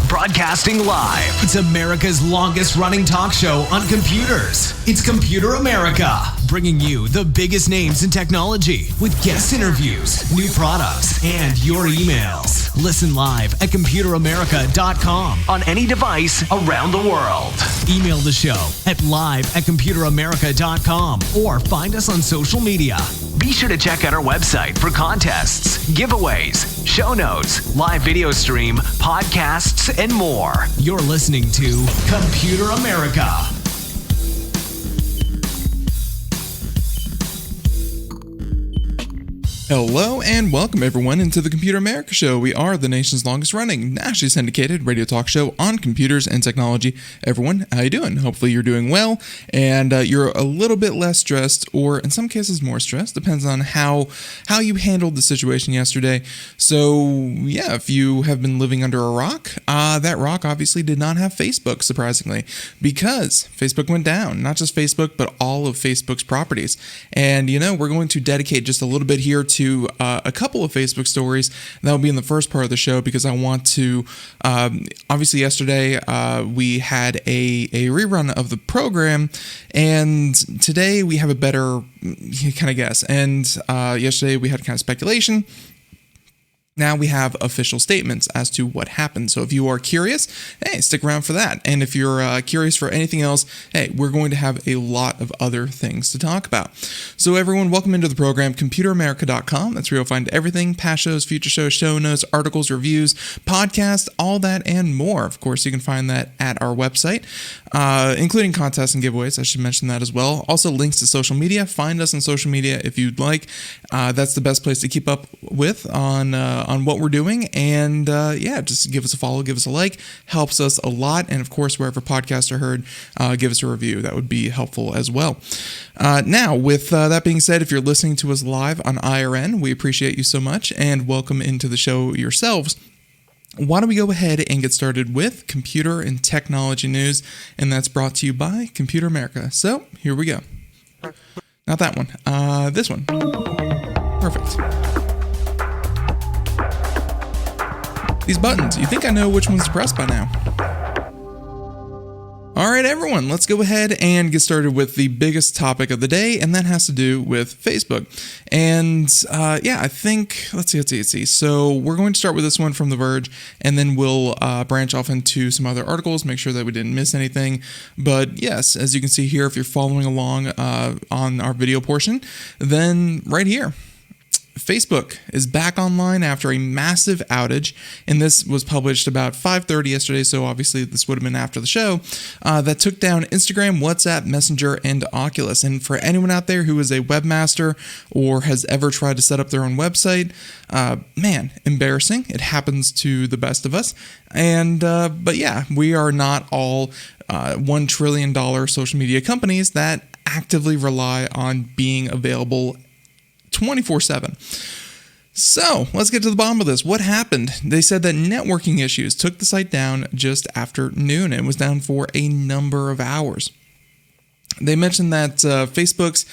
Broadcasting live. It's America's longest running talk show on computers. It's Computer America, bringing you the biggest names in technology with guest interviews, new products, and your emails. Listen live at computeramerica.com on any device around the world. Email the show at live@computeramerica.com or find us on social media. Be sure to check out our website for contests, giveaways, show notes, live video stream, podcasts, and more. You're listening to Computer America. Hello and welcome everyone into the Computer America Show. We are the nation's longest running, nationally syndicated radio talk show on computers and technology. Everyone, how you doing? Hopefully you're doing well and you're a little bit less stressed, or in some cases more stressed. Depends on how you handled the situation yesterday. So yeah, if you have been living under a rock, that rock obviously did not have Facebook, surprisingly, because Facebook went down. Not just Facebook, but all of Facebook's properties. And you know, we're going to dedicate just a little bit here to a couple of Facebook stories. That will be in the first part of the show because I want to, obviously yesterday we had a rerun of the program, and today we have a better kind of guess. And yesterday we had kind of speculation. Now we have official statements as to what happened. So if you are curious, hey, stick around for that. And if you're curious for anything else, hey, we're going to have a lot of other things to talk about. So everyone, welcome into the program, computeramerica.com. That's where you'll find everything, past shows, future shows, show notes, articles, reviews, podcasts, all that and more. Of course, you can find that at our website, including contests and giveaways. I should mention that as well. Also links to social media. Find us on social media if you'd like. That's the best place to keep up with on what we're doing, and yeah, just give us a follow, give us a like, helps us a lot. And of course, wherever podcasts are heard, give us a review. That would be helpful as well. Now, with that being said, if you're listening to us live on IRN, we appreciate you so much, and welcome into the show yourselves. Why don't we go ahead and get started with computer and technology news, and that's brought to you by Computer America. So here we go. Not that one, this one. Perfect. These buttons, you think I know which ones to press by now. All right, everyone, let's go ahead and get started with the biggest topic of the day, and that has to do with Facebook. And yeah, I think, let's see. So we're going to start with this one from The Verge, and then we'll branch off into some other articles, make sure that we didn't miss anything. But yes, as you can see here, if you're following along on our video portion, then right here, Facebook is back online after a massive outage, and this was published about 5:30 yesterday, so obviously this would have been after the show, that took down Instagram, WhatsApp, Messenger, and Oculus. And for anyone out there who is a webmaster or has ever tried to set up their own website, man, embarrassing. It happens to the best of us. And but yeah, we are not all $1 trillion social media companies that actively rely on being available 24/7. So let's get to the bottom of this. What happened? They said that networking issues took the site down just after noon. It was down for a number of hours. They mentioned that Facebook's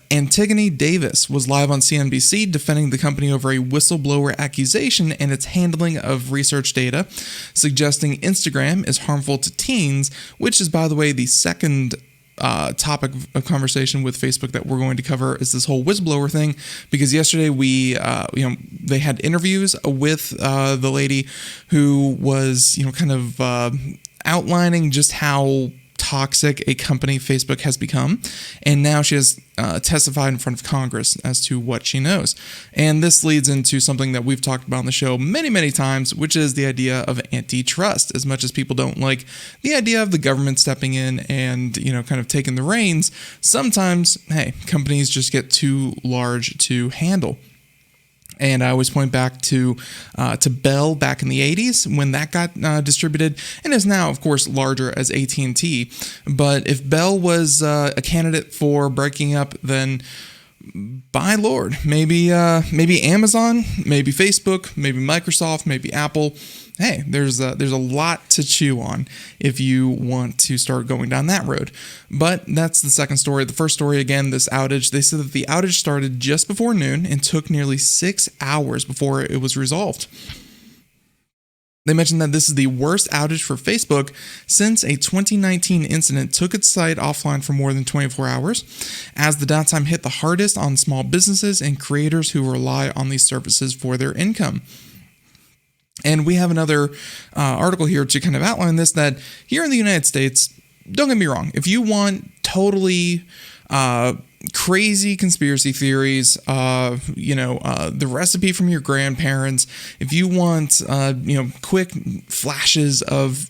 Antigone Davis was live on CNBC defending the company over a whistleblower accusation and its handling of research data, suggesting Instagram is harmful to teens, which is, by the way, the second topic of conversation with Facebook that we're going to cover is this whole whistleblower thing, because yesterday they had interviews with the lady who was kind of outlining just how toxic a company Facebook has become, and now she has testified in front of Congress as to what she knows. And this leads into something that we've talked about on the show many times, which is the idea of antitrust. As much as people don't like the idea of the government stepping in and, kind of taking the reins, sometimes, hey, companies just get too large to handle. And I always point back to Bell back in the 80s when that got distributed, and is now, of course, larger as AT&T. But if Bell was a candidate for breaking up, then by Lord, maybe Amazon, maybe Facebook, maybe Microsoft, maybe Apple. Hey, there's a lot to chew on if you want to start going down that road. But that's the second story. The first story, again, this outage, they said that the outage started just before noon and took nearly 6 hours before it was resolved. They mentioned that this is the worst outage for Facebook since a 2019 incident took its site offline for more than 24 hours, as the downtime hit the hardest on small businesses and creators who rely on these services for their income. And we have another article here to kind of outline this, that here in the United States, don't get me wrong, if you want totally crazy conspiracy theories, the recipe from your grandparents, if you want, quick flashes of,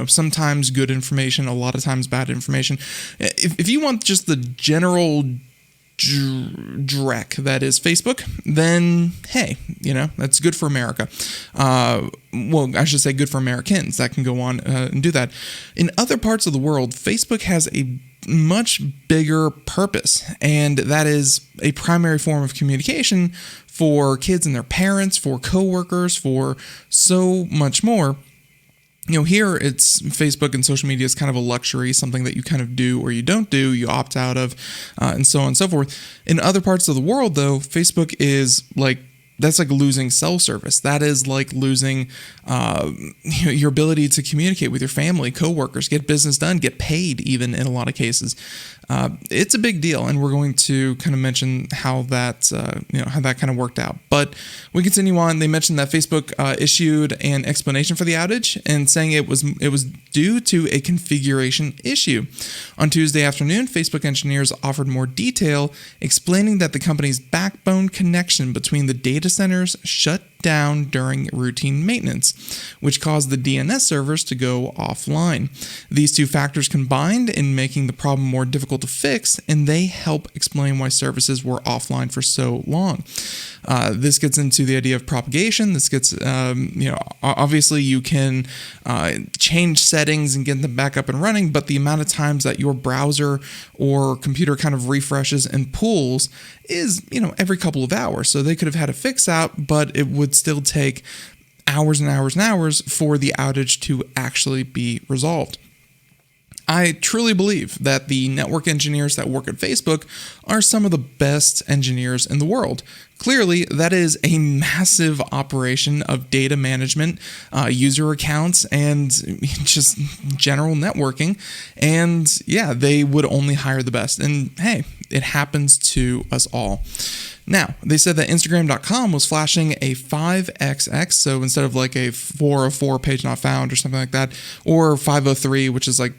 sometimes good information, a lot of times bad information, if you want just the general dreck that is Facebook, then hey, that's good for America. Well, I should say good for Americans that can go on and do that. In other parts of the world, Facebook has a much bigger purpose, and that is a primary form of communication for kids and their parents, for coworkers, for so much more. Here it's Facebook and social media is kind of a luxury, something that you kind of do or you don't do, you opt out of, and so on and so forth. In other parts of the world, though, Facebook is that's like losing cell service. That is like losing your ability to communicate with your family, coworkers, get business done, get paid even in a lot of cases. It's a big deal, and we're going to kind of mention how that how that kind of worked out. But we continue on. They mentioned that Facebook issued an explanation for the outage and saying it was due to a configuration issue. On Tuesday afternoon, Facebook engineers offered more detail, explaining that the company's backbone connection between the data centers shut down during routine maintenance, which caused the DNS servers to go offline. These two factors combined in making the problem more difficult to fix, and they help explain why services were offline for so long. This gets into the idea of propagation. This gets, obviously you can change settings and get them back up and running, but the amount of times that your browser or computer kind of refreshes and pulls is, every couple of hours. So they could have had a fix out, but it would still take hours and hours and hours for the outage to actually be resolved. I truly believe that the network engineers that work at Facebook are some of the best engineers in the world. Clearly, that is a massive operation of data management, user accounts, and just general networking. And yeah, they would only hire the best. And hey, it happens to us all. Now, they said that Instagram.com was flashing a 5XX, so instead of like a 404 page not found or something like that, or 503, which is like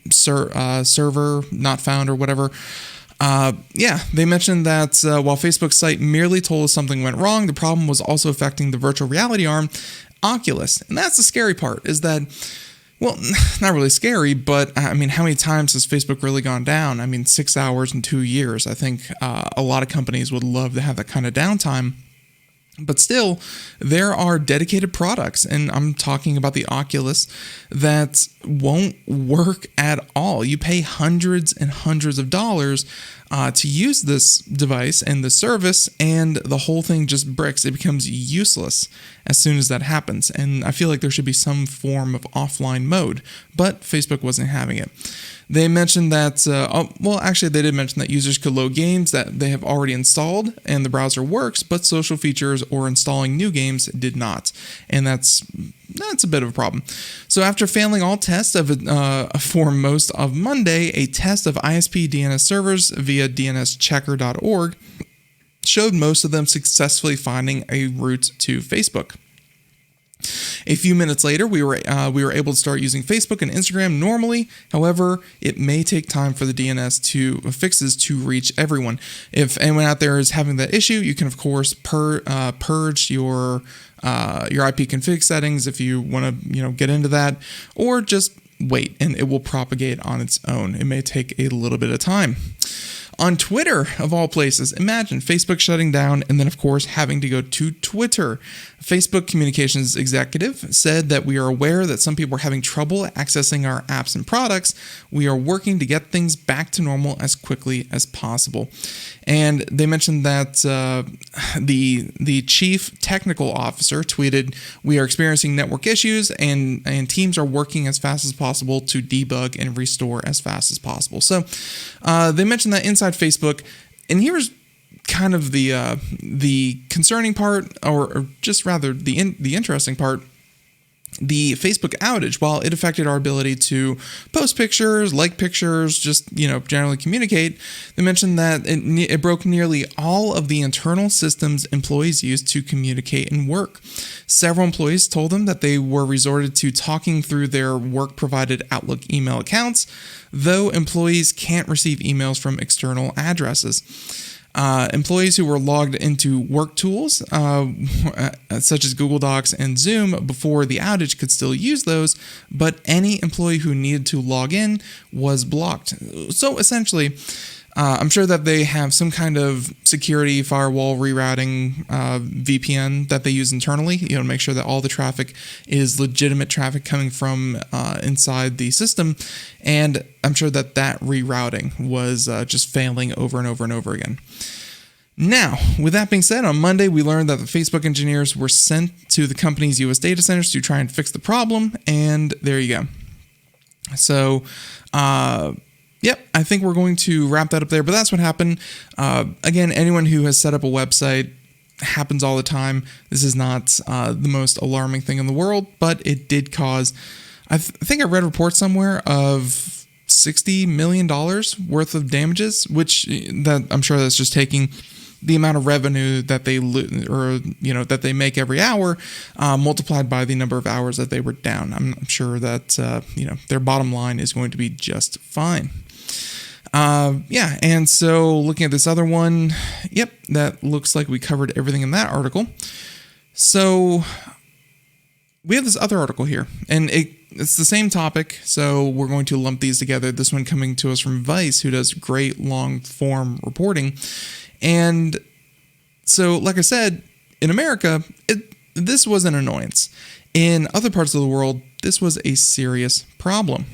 server not found or whatever. They mentioned that while Facebook's site merely told us something went wrong, the problem was also affecting the virtual reality arm, Oculus. And that's the scary part, is that, well, not really scary, but I mean, how many times has Facebook really gone down? I mean, 6 hours in 2 years. I think a lot of companies would love to have that kind of downtime. But still, there are dedicated products, and I'm talking about the Oculus, that won't work at all. You pay hundreds and hundreds of dollars to use this device and the service, and the whole thing just bricks. It becomes useless as soon as that happens. And I feel like there should be some form of offline mode, but Facebook wasn't having it. They mentioned that, they did mention that users could load games that they have already installed and the browser works, but social features or installing new games did not. And that's a bit of a problem. So after failing all tests for most of Monday, a test of ISP DNS servers via dnschecker.org showed most of them successfully finding a route to Facebook. A few minutes later, we were able to start using Facebook and Instagram normally. However, it may take time for the DNS fixes to reach everyone. If anyone out there is having that issue, you can of course purge your IP config settings if you want to get into that, or just wait and it will propagate on its own. It may take a little bit of time. On Twitter, of all places, imagine Facebook shutting down and then, of course, having to go to Twitter. Facebook communications executive said that we are aware that some people are having trouble accessing our apps and products. We are working to get things back to normal as quickly as possible. And they mentioned that the chief technical officer tweeted, "We are experiencing network issues and teams are working as fast as possible to debug and restore as fast as possible." So they mentioned that inside Facebook, and here's kind of the concerning part, or just rather the interesting part. The Facebook outage, while it affected our ability to post pictures, like pictures, just generally communicate, they mentioned that it broke nearly all of the internal systems employees use to communicate and work. Several employees told them that they were resorted to talking through their work-provided Outlook email accounts, though employees can't receive emails from external addresses. Employees who were logged into work tools, such as Google Docs and Zoom, before the outage could still use those, but any employee who needed to log in was blocked. So essentially, I'm sure that they have some kind of security firewall rerouting VPN that they use internally, to make sure that all the traffic is legitimate traffic coming from inside the system. And I'm sure that rerouting was just failing over and over and over again. Now, with that being said, on Monday, we learned that the Facebook engineers were sent to the company's US data centers to try and fix the problem. And there you go. So, yep, I think we're going to wrap that up there, but that's what happened. Again, anyone who has set up a website, happens all the time. This is not the most alarming thing in the world, but it did cause, I think I read a report somewhere of $60 million worth of damages, which that I'm sure that's just taking the amount of revenue that they that they make every hour, multiplied by the number of hours that they were down. I'm sure that their bottom line is going to be just fine. And so looking at this other one, yep, that looks like we covered everything in that article. So we have this other article here, and it's the same topic, so we're going to lump these together. This one coming to us from Vice, who does great long-form reporting. And so, like I said, in America, this was an annoyance. In other parts of the world, this was a serious problem.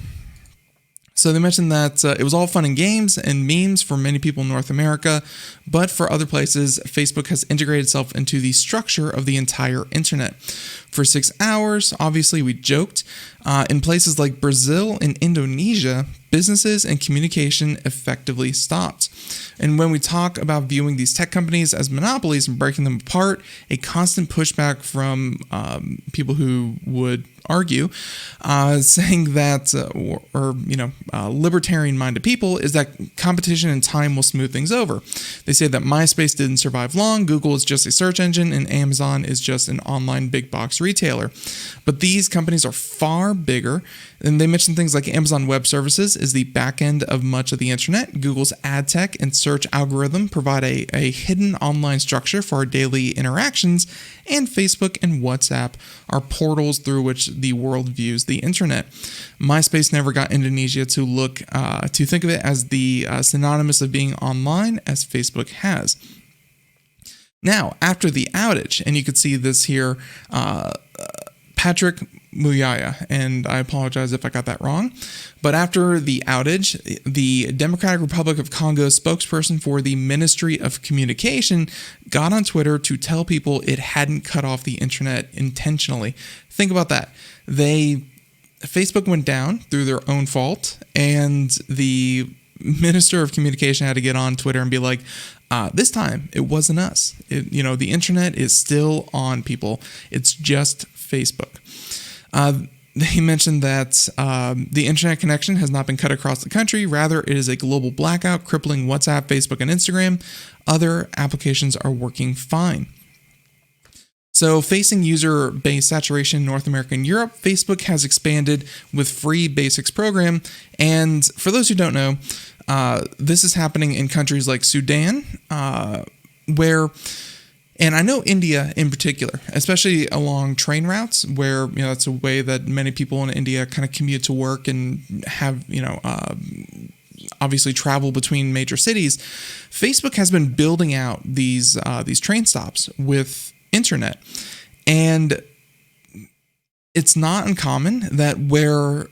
So they mentioned that it was all fun and games and memes for many people in North America, but for other places, Facebook has integrated itself into the structure of the entire internet. For 6 hours, obviously we joked, in places like Brazil and Indonesia, businesses and communication effectively stopped. And when we talk about viewing these tech companies as monopolies and breaking them apart, a constant pushback from people who would argue, saying that, libertarian-minded people, is that competition and time will smooth things over. They say that MySpace didn't survive long, Google is just a search engine, and Amazon is just an online big box retailer. But these companies are far bigger, and they mention things like Amazon Web Services is the back end of much of the internet. Google's ad tech and search algorithm provide a hidden online structure for our daily interactions, and Facebook and WhatsApp are portals through which the world views the internet. MySpace never got Indonesia to think of it as the synonymous of being online as Facebook has. Now, after the outage, and you could see this here, Patrick Muyaya, and I apologize if I got that wrong, but after the outage, the Democratic Republic of Congo spokesperson for the Ministry of Communication got on Twitter to tell people it hadn't cut off the internet intentionally. Think about that. Facebook went down through their own fault, and the Minister of Communication had to get on Twitter and be like, this time it wasn't us. The internet is still on, people. It's just Facebook. They mentioned that the internet connection has not been cut across the country. Rather, it is a global blackout crippling WhatsApp, Facebook, and Instagram. Other applications are working fine. So, facing user base saturation in North America and Europe, Facebook has expanded with free basics program. And for those who don't know, this is happening in countries like Sudan, where, and I know India in particular, especially along train routes, where that's a way that many people in India kind of commute to work and have obviously travel between major cities. Facebook has been building out these train stops with internet, and it's not uncommon that where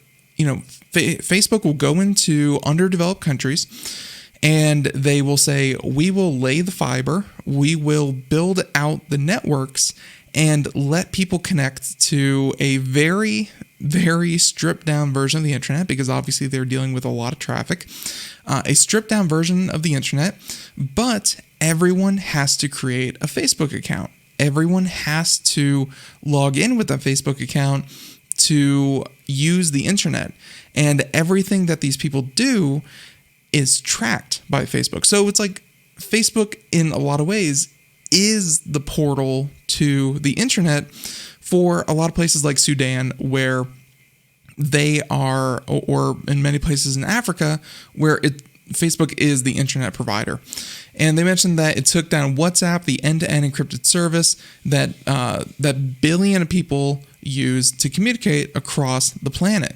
Facebook will go into underdeveloped countries and they will say, we will lay the fiber, we will build out the networks and let people connect to a very, very stripped down version of the internet, because obviously they're dealing with a lot of traffic, a stripped down version of the internet, but everyone has to create a Facebook account. Everyone has to log in with that Facebook account to use the internet. And everything that these people do is tracked by Facebook. So it's like Facebook, in a lot of ways, is the portal to the internet for a lot of places like Sudan, where they are, or in many places in Africa, where Facebook is the internet provider. And they mentioned that it took down WhatsApp, the end-to-end encrypted service that billion of people use to communicate across the planet.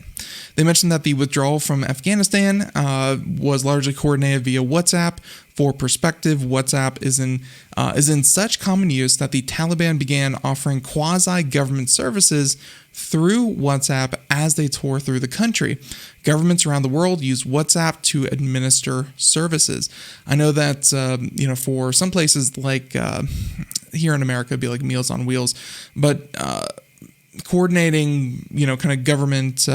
They mentioned that the withdrawal from Afghanistan was largely coordinated via WhatsApp. For perspective, WhatsApp is in such common use that the Taliban began offering quasi-government services through WhatsApp as they tore through the country. Governments around the world use WhatsApp to administer services. I know that for some places like here in America, it'd be like Meals on Wheels, but coordinating, kind of government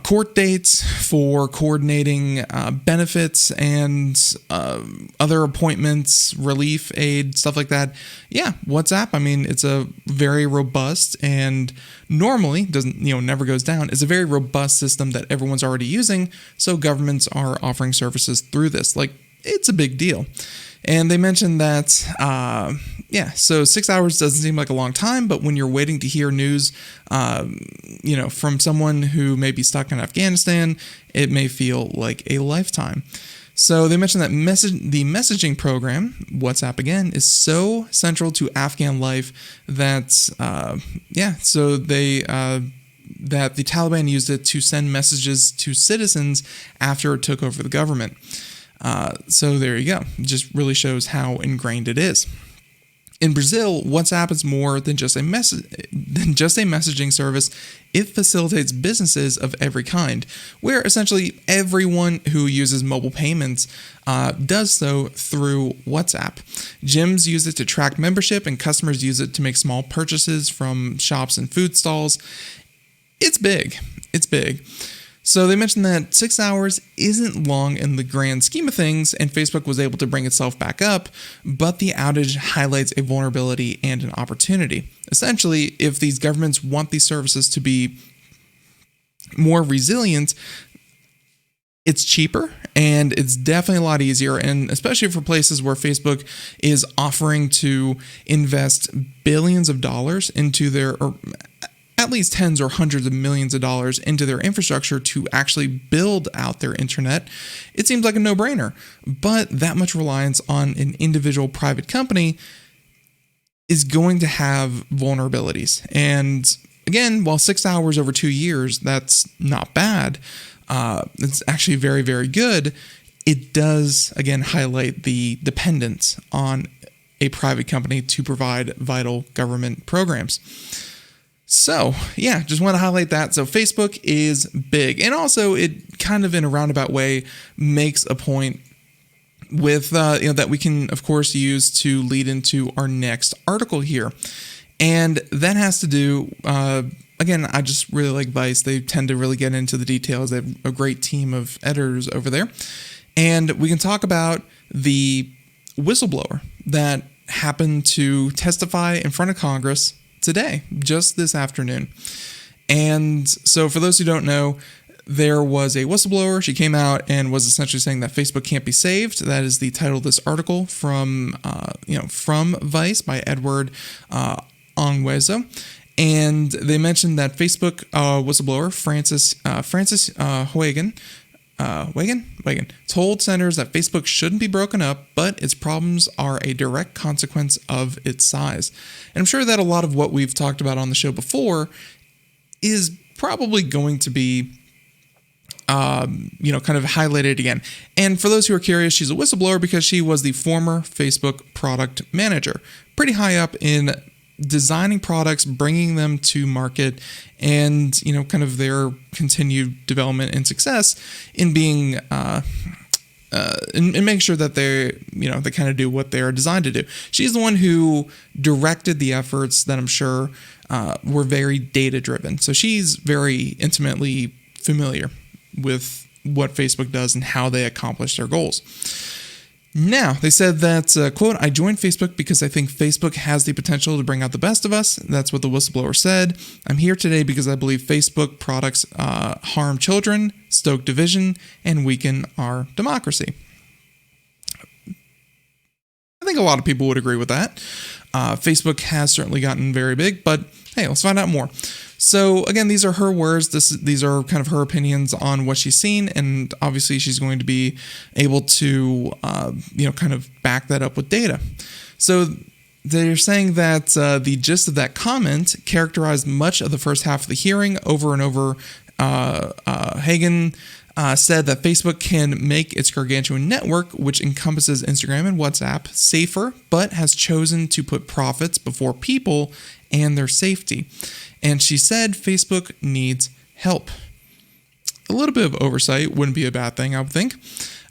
court dates, for coordinating benefits and other appointments, relief aid, stuff like that. Yeah, WhatsApp, I mean, it's a very robust and normally doesn't, never goes down. It's a very robust system that everyone's already using. So governments are offering services through this. Like, it's a big deal. And they mentioned that, so 6 hours doesn't seem like a long time, but when you're waiting to hear news, from someone who may be stuck in Afghanistan, it may feel like a lifetime. So they mentioned that the messaging program, WhatsApp again, is so central to Afghan life that, that the Taliban used it to send messages to citizens after it took over the government. So there you go. It just really shows how ingrained it is. In Brazil, WhatsApp is more than just a messaging service. It facilitates businesses of every kind, where essentially everyone who uses mobile payments does so through WhatsApp. Gyms use it to track membership, and customers use it to make small purchases from shops and food stalls. It's big. It's big. So they mentioned that 6 hours isn't long in the grand scheme of things, and Facebook was able to bring itself back up, but the outage highlights a vulnerability and an opportunity. Essentially, if these governments want these services to be more resilient, it's cheaper and it's definitely a lot easier, and especially for places where Facebook is offering to invest billions of dollars into their, or at least tens or hundreds of millions of dollars into their infrastructure to actually build out their internet, it seems like a no-brainer. But that much reliance on an individual private company is going to have vulnerabilities. And again, while 6 hours over 2 years, that's not bad. It's actually very, very good. It does, again, highlight the dependence on a private company to provide vital government programs. So, yeah, just want to highlight that. So Facebook is big. And also, it kind of in a roundabout way makes a point with, that we can, of course, use to lead into our next article here. And that has to do, again, I just really like Vice. They tend to really get into the details. They have a great team of editors over there. And we can talk about the whistleblower that happened to testify in front of Congress today, just this afternoon. And so for those who don't know, there was a whistleblower. She came out and was essentially saying that Facebook can't be saved. That is the title of this article from Vice by Edward Ongwezo. And they mentioned that Facebook whistleblower Francis Huyghen told senators that Facebook shouldn't be broken up, but its problems are a direct consequence of its size. And I'm sure that a lot of what we've talked about on the show before is probably going to be kind of highlighted again. And for those who are curious, she's a whistleblower because she was the former Facebook product manager, pretty high up in designing products, bringing them to market, and kind of their continued development and success in being and make sure that they kind of do what they are designed to do. She's the one who directed the efforts that I'm sure were very data driven. So she's very intimately familiar with what Facebook does and how they accomplish their goals. Now, they said that, quote, "I joined Facebook because I think Facebook has the potential to bring out the best of us." That's what the whistleblower said. "I'm here today because I believe Facebook products harm children, stoke division, and weaken our democracy." I think a lot of people would agree with that. Facebook has certainly gotten very big, but hey, let's find out more. So again, these are her words. These are kind of her opinions on what she's seen, and obviously she's going to be able to, kind of back that up with data. So they're saying that the gist of that comment characterized much of the first half of the hearing over and over. Hagen said that Facebook can make its gargantuan network, which encompasses Instagram and WhatsApp, safer, but has chosen to put profits before people and their safety. And she said Facebook needs help. A little bit of oversight wouldn't be a bad thing, I would think.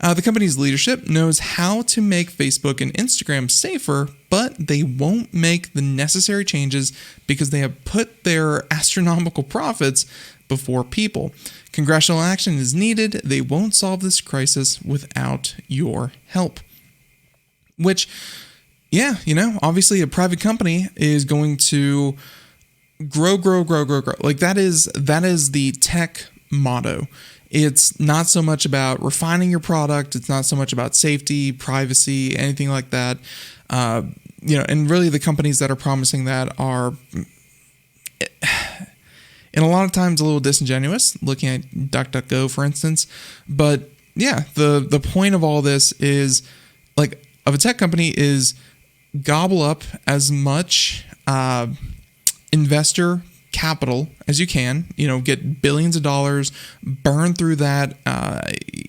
The company's leadership knows how to make Facebook and Instagram safer, but they won't make the necessary changes because they have put their astronomical profits before people. Congressional action is needed. They won't solve this crisis without your help. Which, yeah, obviously a private company is going to grow. Like that is the tech motto. It's not so much about refining your product. It's not so much about safety, privacy, anything like that. And really the companies that are promising that are, and a lot of times a little disingenuous, looking at DuckDuckGo, for instance. But yeah, the point of all this is, like, of a tech company is gobble up as much investor capital as you can, get billions of dollars, burn through that,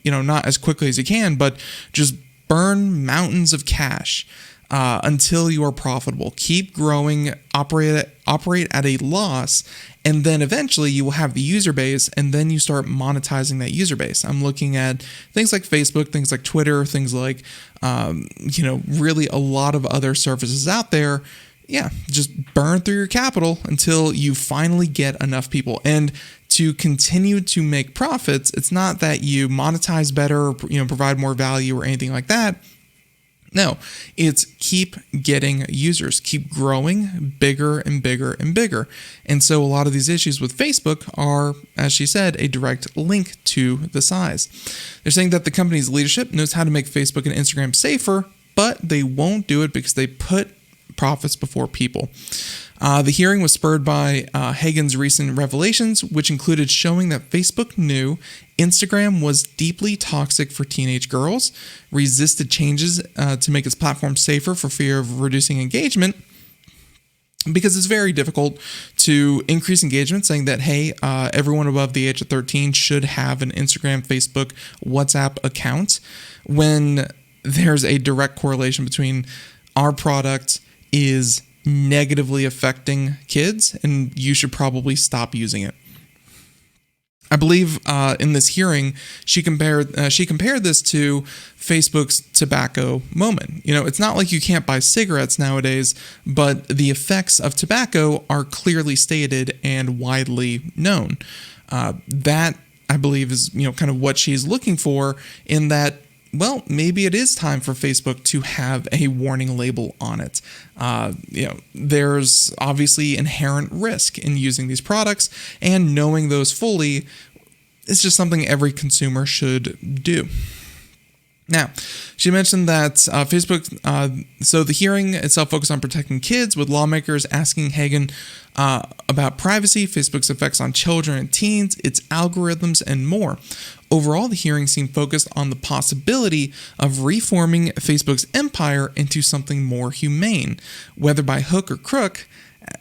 not as quickly as you can, but just burn mountains of cash until you are profitable. Keep growing, operate at a loss, and then eventually you will have the user base, and then you start monetizing that user base. I'm looking at things like Facebook, things like Twitter, things like, really a lot of other services out there. Yeah, just burn through your capital until you finally get enough people. And to continue to make profits, it's not that you monetize better, provide more value or anything like that. No, it's keep getting users, keep growing bigger and bigger and bigger. And so a lot of these issues with Facebook are, as she said, a direct link to the size. They're saying that the company's leadership knows how to make Facebook and Instagram safer, but they won't do it because they put profits before people. The hearing was spurred by Hagen's recent revelations, which included showing that Facebook knew Instagram was deeply toxic for teenage girls, resisted changes to make its platform safer for fear of reducing engagement, because it's very difficult to increase engagement, saying that, hey, everyone above the age of 13 should have an Instagram, Facebook, WhatsApp account, when there's a direct correlation between our product is negatively affecting kids, and you should probably stop using it. I believe in this hearing, she compared this to Facebook's tobacco moment. It's not like you can't buy cigarettes nowadays, but the effects of tobacco are clearly stated and widely known. That, I believe, is kind of what she's looking for, in that, well, maybe it is time for Facebook to have a warning label on it. There's obviously inherent risk in using these products, and knowing those fully, it's just something every consumer should do. Now, she mentioned that Facebook, so the hearing itself focused on protecting kids, with lawmakers asking Hagan about privacy, Facebook's effects on children and teens, its algorithms, and more. Overall, the hearing seemed focused on the possibility of reforming Facebook's empire into something more humane, whether by hook or crook,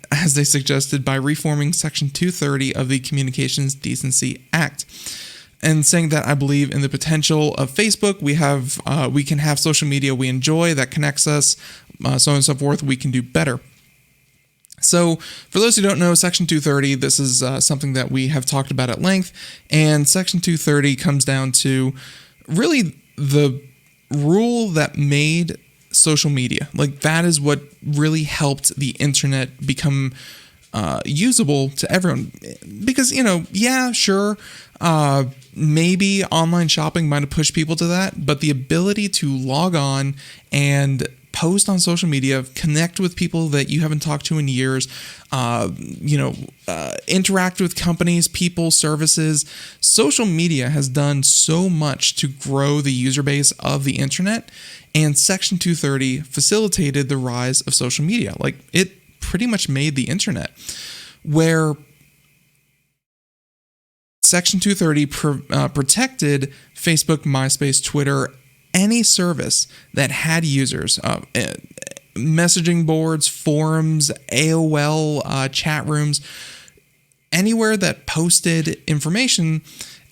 as they suggested, by reforming Section 230 of the Communications Decency Act. And saying that I believe in the potential of Facebook. We can have social media we enjoy that connects us, so on and so forth. We can do better. So for those who don't know, Section 230, this is something that we have talked about at length. And Section 230 comes down to really the rule that made social media. Like, that is what really helped the internet become usable to everyone. Because, maybe online shopping might have pushed people to that, but the ability to log on and post on social media, connect with people that you haven't talked to in years, interact with companies, people, services. Social media has done so much to grow the user base of the internet, and Section 230 facilitated the rise of social media. Like, it pretty much made the internet, where Section 230 protected Facebook, MySpace, Twitter, any service that had users, messaging boards, forums, AOL, chat rooms, anywhere that posted information,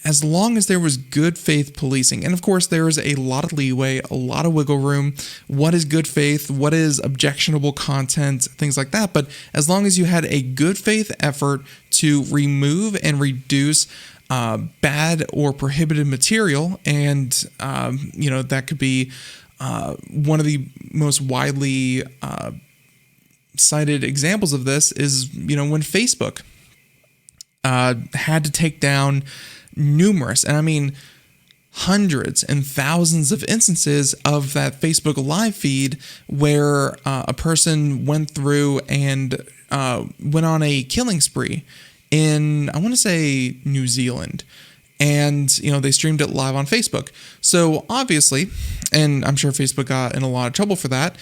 as long as there was good faith policing. And of course, there is a lot of leeway, a lot of wiggle room. What is good faith? What is objectionable content? Things like that. But as long as you had a good faith effort to remove and reduce bad or prohibited material, and that could be one of the most widely cited examples of this is when Facebook had to take down numerous, and I mean hundreds and thousands of instances of that Facebook live feed where a person went through and went on a killing spree in, I want to say, New Zealand. And, they streamed it live on Facebook. So obviously, and I'm sure Facebook got in a lot of trouble for that,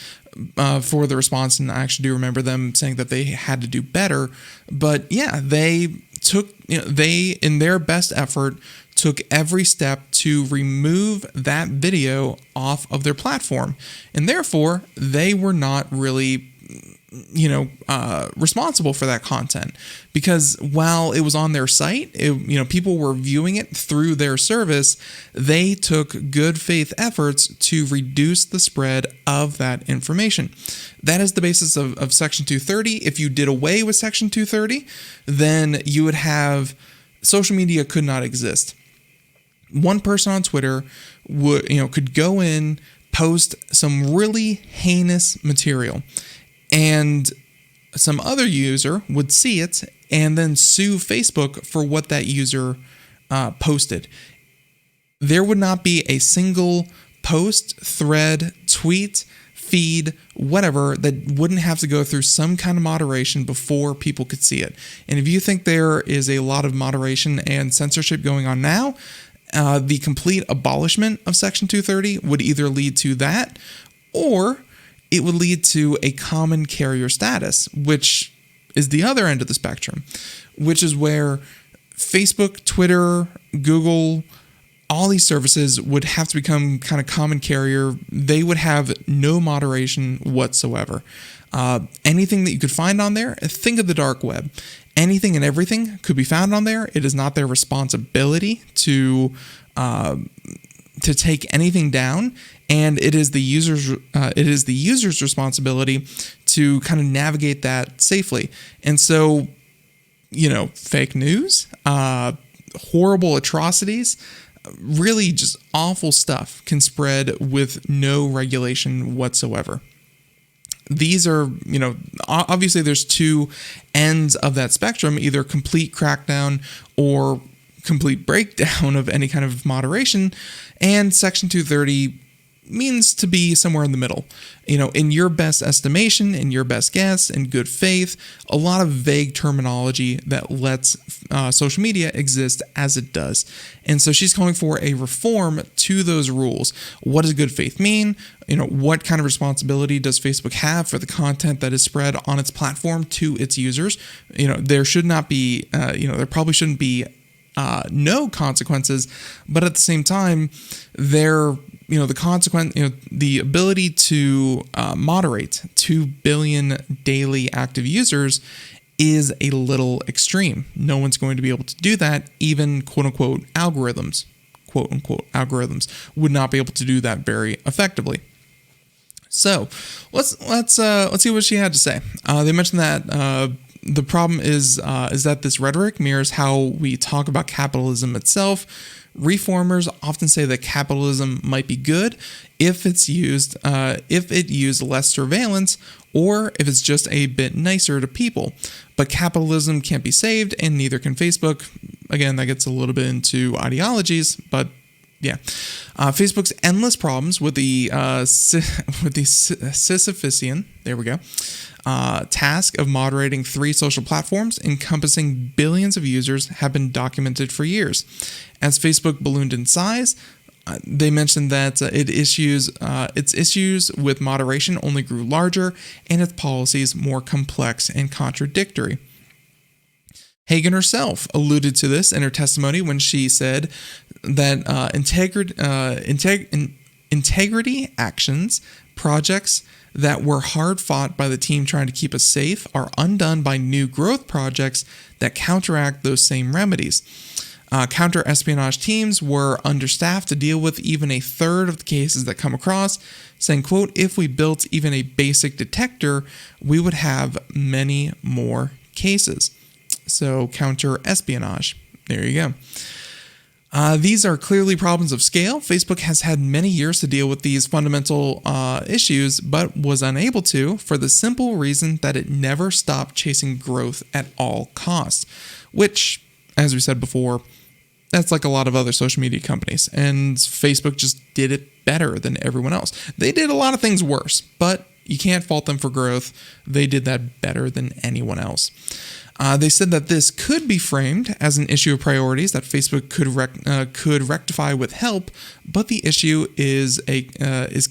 for the response. And I actually do remember them saying that they had to do better. But yeah, they took, they, in their best effort, took every step to remove that video off of their platform. And therefore, they were not really responsible for that content, because while it was on their site, people were viewing it through their service. They took good faith efforts to reduce the spread of that information. That is the basis of Section 230. If you did away with Section 230, then you would have social media could not exist. One person on Twitter could go in, post some really heinous material, and some other user would see it and then sue Facebook for what that user posted. There would not be a single post, thread, tweet, feed, whatever, that wouldn't have to go through some kind of moderation before people could see it. And if you think there is a lot of moderation and censorship going on now, the complete abolishment of Section 230 would either lead to that, or it would lead to a common carrier status, which is the other end of the spectrum, which is where Facebook, Twitter, Google, all these services would have to become kind of common carrier. They would have no moderation whatsoever. Anything that you could find on there, think of the dark web. Anything and everything could be found on there. It is not their responsibility to take anything down, and it is the user's responsibility to kind of navigate that safely. And so, fake news, horrible atrocities, really just awful stuff can spread with no regulation whatsoever. These are, obviously there's two ends of that spectrum, either complete crackdown or complete breakdown of any kind of moderation. And Section 230, means to be somewhere in the middle. In your best estimation, in your best guess, in good faith, a lot of vague terminology that lets social media exist as it does. And so she's calling for a reform to those rules. What does good faith mean? What kind of responsibility does Facebook have for the content that is spread on its platform to its users? There should not be, there probably shouldn't be no consequences, but at the same time, the ability to moderate 2 billion daily active users is a little extreme. No one's going to be able to do that. Even quote unquote algorithms would not be able to do that very effectively. So let's see what she had to say. They mentioned that the problem is that this rhetoric mirrors how we talk about capitalism itself. Reformers often say that capitalism might be good if it used less surveillance, or if it's just a bit nicer to people. But capitalism can't be saved, and neither can Facebook. Again, that gets a little bit into ideologies, but yeah. Facebook's endless problems with the Sisyphean, there we go, task of moderating 3 social platforms encompassing billions of users have been documented for years. As Facebook ballooned in size, they mentioned that its issues with moderation only grew larger and its policies more complex and contradictory. Hagen herself alluded to this in her testimony when she said that integrity actions, projects that were hard fought by the team trying to keep us safe, are undone by new growth projects that counteract those same remedies. Counter-espionage teams were understaffed to deal with even a third of the cases that come across, saying, quote, if we built even a basic detector, we would have many more cases. So counter-espionage, there you go. These are clearly problems of scale. Facebook has had many years to deal with these fundamental issues, but was unable to for the simple reason that it never stopped chasing growth at all costs, which, as we said before, that's like a lot of other social media companies, and Facebook just did it better than everyone else. They did a lot of things worse, but you can't fault them for growth. They did that better than anyone else. They said that this could be framed as an issue of priorities that Facebook could rectify with help, but the issue is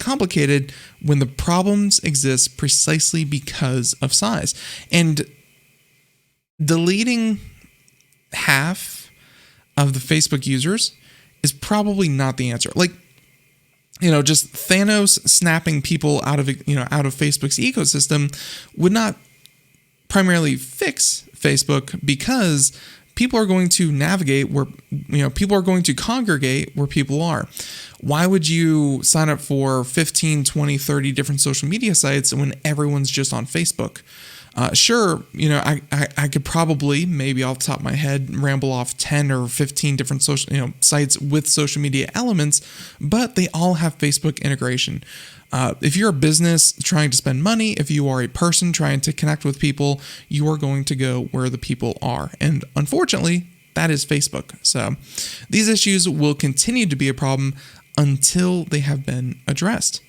complicated when the problems exist precisely because of size. And deleting half of the Facebook users is probably not the answer. Just Thanos snapping people out of Facebook's ecosystem would not primarily fix Facebook, because people are going to navigate where, people are going to congregate where people are. Why would you sign up for 15, 20, 30 different social media sites when everyone's just on Facebook? Sure, I could probably, maybe off the top of my head, ramble off 10 or 15 different social, sites with social media elements, but they all have Facebook integration. If you're a business trying to spend money, if you are a person trying to connect with people, you are going to go where the people are. And unfortunately, that is Facebook. So these issues will continue to be a problem until they have been addressed.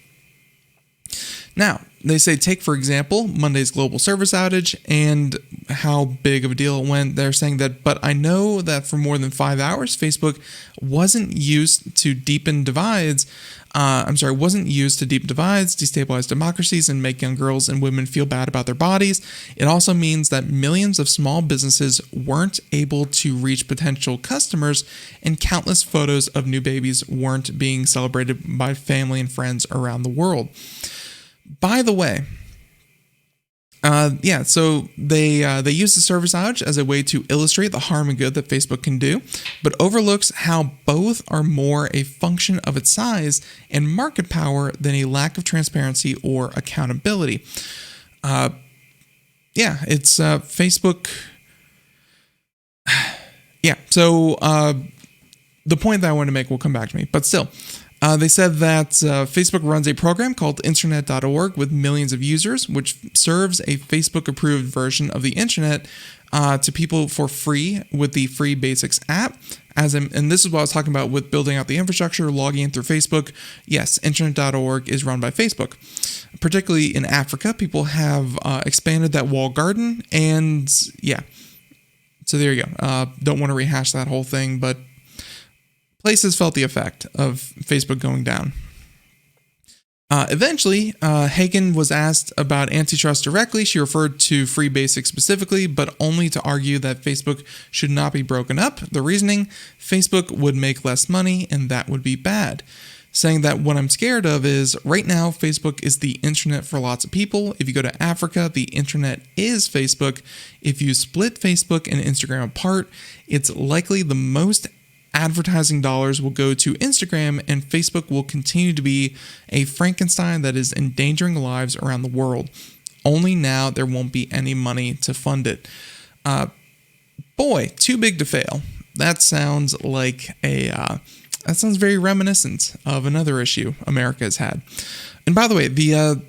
Now, they say, take, for example, Monday's global service outage and how big of a deal it went. They're saying that, but I know that for more than 5 hours, Facebook wasn't used to deepen divides, destabilize democracies, and make young girls and women feel bad about their bodies. It also means that millions of small businesses weren't able to reach potential customers, and countless photos of new babies weren't being celebrated by family and friends around the world. By the way, so they use the service outage as a way to illustrate the harm and good that Facebook can do, but overlooks how both are more a function of its size and market power than a lack of transparency or accountability. It's Facebook. Yeah, so the point that I want to make will come back to me, but still. They said that Facebook runs a program called internet.org with millions of users, which serves a Facebook-approved version of the internet to people for free with the Free Basics app. And this is what I was talking about with building out the infrastructure, logging in through Facebook. Yes, internet.org is run by Facebook. Particularly in Africa, people have expanded that walled garden, and yeah. So there you go. Don't want to rehash that whole thing, but places felt the effect of Facebook going down. Eventually, Hagen was asked about antitrust directly. She referred to Free Basics specifically, but only to argue that Facebook should not be broken up. The reasoning, Facebook would make less money and that would be bad. Saying that what I'm scared of is right now, Facebook is the internet for lots of people. If you go to Africa, the internet is Facebook. If you split Facebook and Instagram apart, it's likely the most advertising dollars will go to Instagram, and Facebook will continue to be a Frankenstein that is endangering lives around the world. Only now there won't be any money to fund it. Boy, too big to fail. That sounds like that sounds very reminiscent of another issue America has had. And by the way, the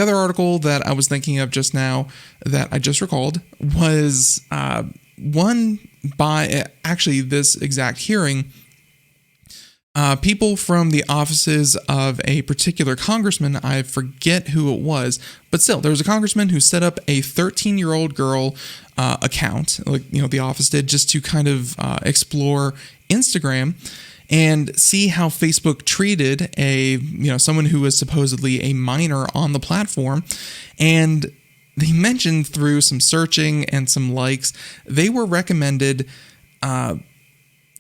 other article that I was thinking of just now that I just recalled was one by actually this exact hearing. People from the offices of a particular congressman, I forget who it was, but still, there was a congressman who set up a 13-year-old girl account, like the office did, just to kind of explore Instagram and see how Facebook treated someone who was supposedly a minor on the platform. And they mentioned through some searching and some likes, they were recommended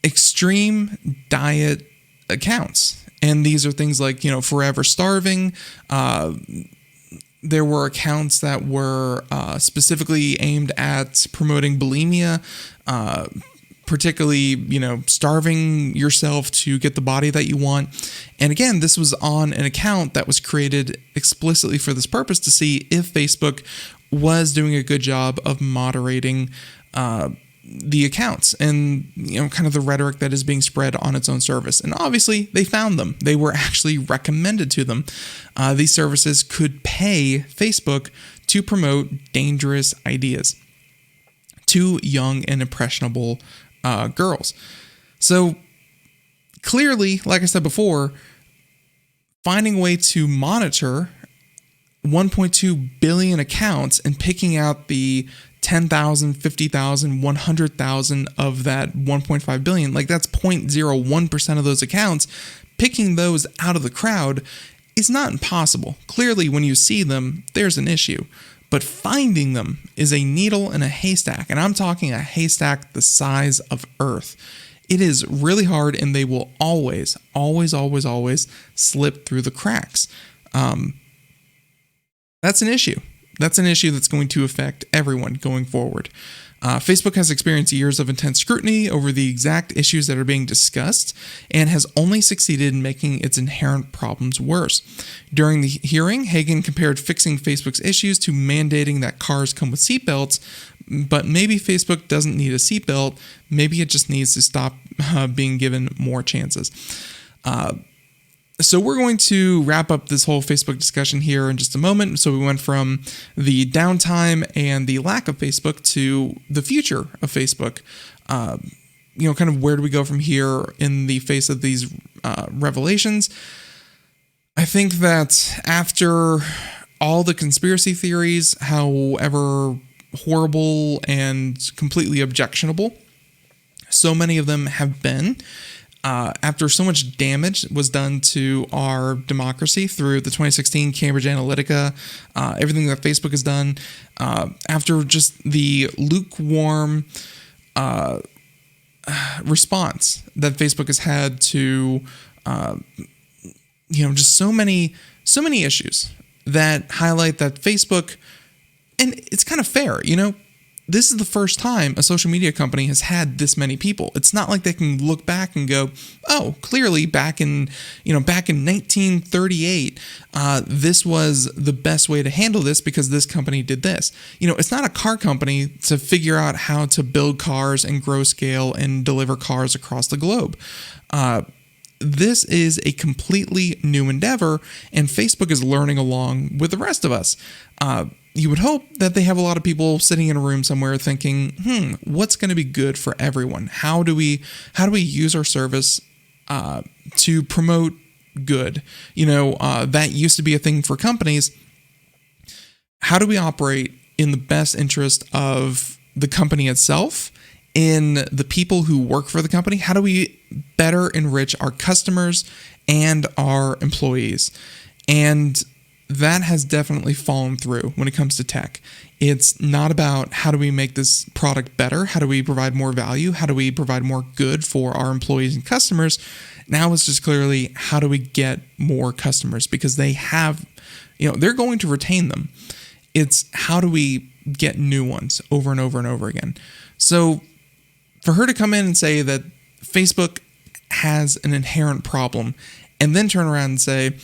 extreme diet accounts. And these are things like, Forever Starving. There were accounts that were specifically aimed at promoting bulimia, particularly, starving yourself to get the body that you want. And again, this was on an account that was created explicitly for this purpose to see if Facebook was doing a good job of moderating the accounts and, kind of the rhetoric that is being spread on its own service. And obviously, they found them. They were actually recommended to them. These services could pay Facebook to promote dangerous ideas to young and impressionable girls. So clearly, like I said before, finding a way to monitor 1.2 billion accounts and picking out the 10,000, 50,000, 100,000 of that 1.5 billion, like that's 0.01% of those accounts, picking those out of the crowd is not impossible. Clearly, when you see them, there's an issue. But finding them is a needle in a haystack, and I'm talking a haystack the size of Earth. It is really hard, and they will always, always, always, always slip through the cracks. That's an issue. That's an issue that's going to affect everyone going forward. Facebook has experienced years of intense scrutiny over the exact issues that are being discussed and has only succeeded in making its inherent problems worse. During the hearing, Hagen compared fixing Facebook's issues to mandating that cars come with seatbelts, but maybe Facebook doesn't need a seatbelt. Maybe it just needs to stop being given more chances. So we're going to wrap up this whole Facebook discussion here in just a moment. So we went from the downtime and the lack of Facebook to the future of Facebook. Kind of where do we go from here in the face of these revelations? I think that after all the conspiracy theories, however horrible and completely objectionable so many of them have been, after so much damage was done to our democracy through the 2016 Cambridge Analytica, everything that Facebook has done, after just the lukewarm response that Facebook has had to, just so many issues that highlight that Facebook, and it's kind of fair, this is the first time a social media company has had this many people. It's not like they can look back and go, oh, clearly back in 1938, this was the best way to handle this because this company did this. It's not a car company to figure out how to build cars and grow scale and deliver cars across the globe. this is a completely new endeavor, and Facebook is learning along with the rest of us. You would hope that they have a lot of people sitting in a room somewhere thinking, what's going to be good for everyone? How do we use our service to promote good? That used to be a thing for companies. How do we operate in the best interest of the company itself, in the people who work for the company? How do we better enrich our customers and our employees? And that has definitely fallen through when it comes to tech. It's not about how do we make this product better? How do we provide more value? How do we provide more good for our employees and customers? Now it's just clearly how do we get more customers, because they have, they're going to retain them. It's how do we get new ones over and over and over again. So for her to come in and say that Facebook has an inherent problem and then turn around and say,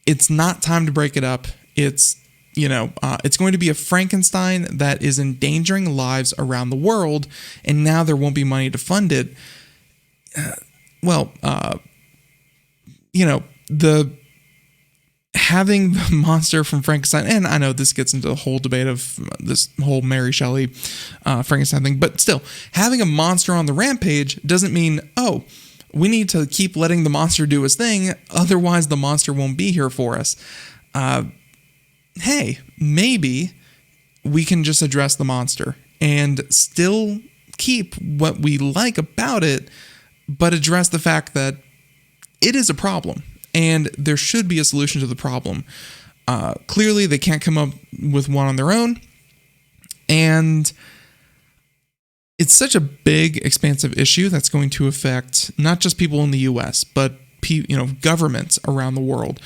it's not time to break it up. It's going to be a Frankenstein that is endangering lives around the world, and now there won't be money to fund it. Having the monster from Frankenstein, and I know this gets into the whole debate of this whole Mary Shelley Frankenstein thing, but still, having a monster on the rampage doesn't mean, we need to keep letting the monster do his thing, otherwise the monster won't be here for us. Hey, maybe we can just address the monster and still keep what we like about it, but address the fact that it is a problem and there should be a solution to the problem. Clearly, they can't come up with one on their own, and it's such a big, expansive issue that's going to affect not just people in the U.S., but governments around the world,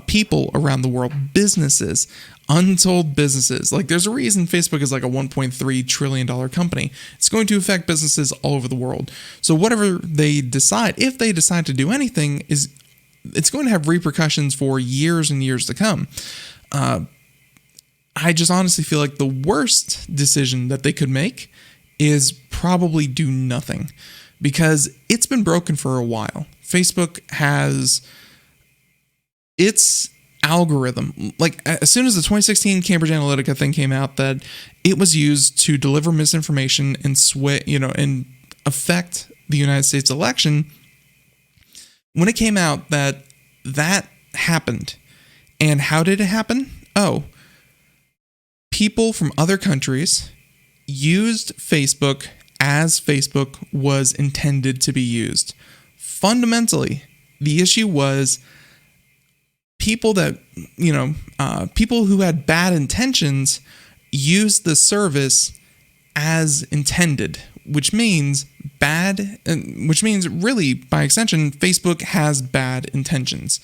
people around the world, businesses, untold businesses. Like, there's a reason Facebook is like a $1.3 trillion company. It's going to affect businesses all over the world. So whatever they decide, if they decide to do anything, it's going to have repercussions for years and years to come. I just honestly feel like the worst decision that they could make is probably do nothing, because it's been broken for a while. Facebook has its algorithm. Like, as soon as the 2016 Cambridge Analytica thing came out, that it was used to deliver misinformation and and affect the United States election. When it came out that happened, and how did it happen? People from other countries used Facebook as Facebook was intended to be used. Fundamentally, the issue was people people who had bad intentions used the service as intended, which means really, by extension, Facebook has bad intentions.